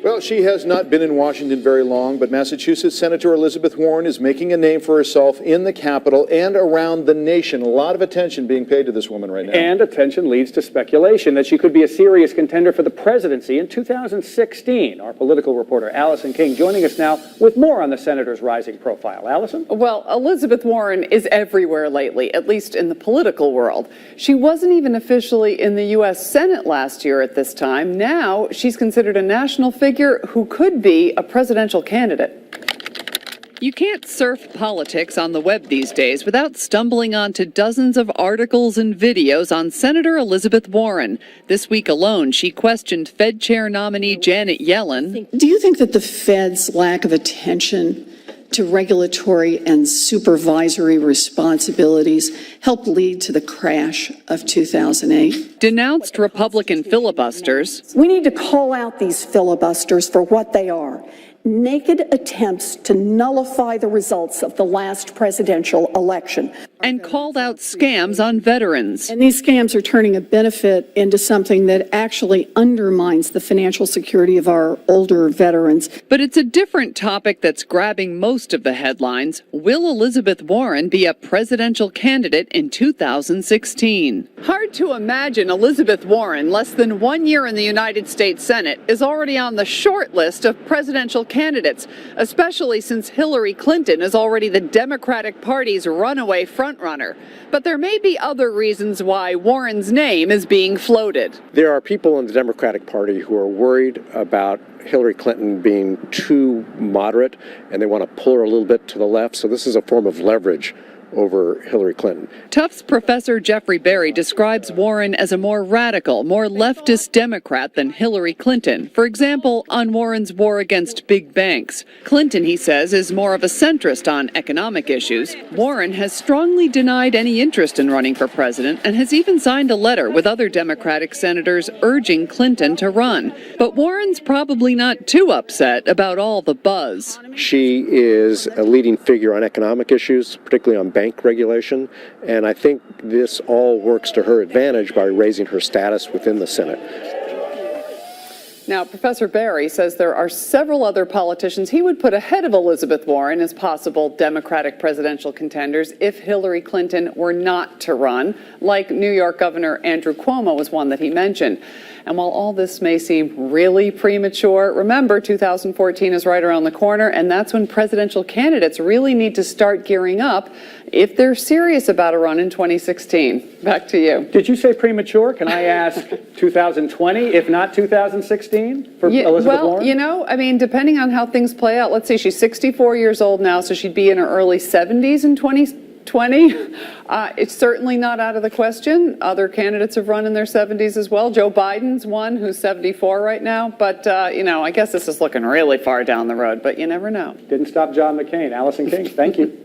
Well, she has not been in Washington very long, but Massachusetts Senator Elizabeth Warren is making a name for herself in the Capitol and around the nation. A lot of attention being paid to this woman right now. And attention leads to speculation that she could be a serious contender for the presidency in 2016. Our political reporter Allison King joining us now with more on the senator's rising profile. Allison? Well, Elizabeth Warren is everywhere lately, at least in the political world. She wasn't even officially in the U.S. Senate last year at this time. Now she's considered a national figure who could be a presidential candidate. You can't surf politics on the web these days without stumbling onto dozens of articles and videos on Senator Elizabeth Warren. This week alone, she questioned Fed Chair nominee Janet Yellen. Do you think that the Fed's lack of attention to regulatory and supervisory responsibilities helped lead to the crash of 2008? Denounced Republican filibusters. We need to call out these filibusters for what they are. Naked attempts to nullify the results of the last presidential election. And called out scams on veterans. And these scams are turning a benefit into something that actually undermines the financial security of our older veterans. But it's a different topic that's grabbing most of the headlines. Will Elizabeth Warren be a presidential candidate in 2016? Hard to imagine Elizabeth Warren, less than 1 year in the United States Senate, is already on the short list of presidential candidates, especially since Hillary Clinton is already the Democratic Party's runaway frontrunner. But there may be other reasons why Warren's name is being floated. There are people in the Democratic Party who are worried about Hillary Clinton being too moderate, and they want to pull her a little bit to the left. So this is a form of leverage over Hillary Clinton. Tufts professor Jeffrey Berry describes Warren as a more radical, more leftist Democrat than Hillary Clinton, for example, on Warren's war against big banks. Clinton, he says, is more of a centrist on economic issues. Warren has strongly denied any interest in running for president and has even signed a letter with other Democratic senators urging Clinton to run. But Warren's probably not too upset about all the buzz. She is a leading figure on economic issues, particularly on bank regulation, and I think this all works to her advantage by raising her status within the Senate. Now, Professor Berry says there are several other politicians he would put ahead of Elizabeth Warren as possible Democratic presidential contenders if Hillary Clinton were not to run, like New York Governor Andrew Cuomo was one that he mentioned. And while all this may seem really premature, remember 2014 is right around the corner, and that's when presidential candidates really need to start gearing up if they're serious about a run in 2016. Back to you. Did you say premature? Can I ask 2020, if not 2016, for Elizabeth Warren? Well, you know, I mean, depending on how things play out, let's see, she's 64 years old now, so she'd be in her early 70s in 2020. It's certainly not out of the question. Other candidates have run in their 70s as well. Joe Biden's one who's 74 right now. But, you know, I guess this is looking really far down the road, but you never know. Didn't stop John McCain. Allison King, thank you.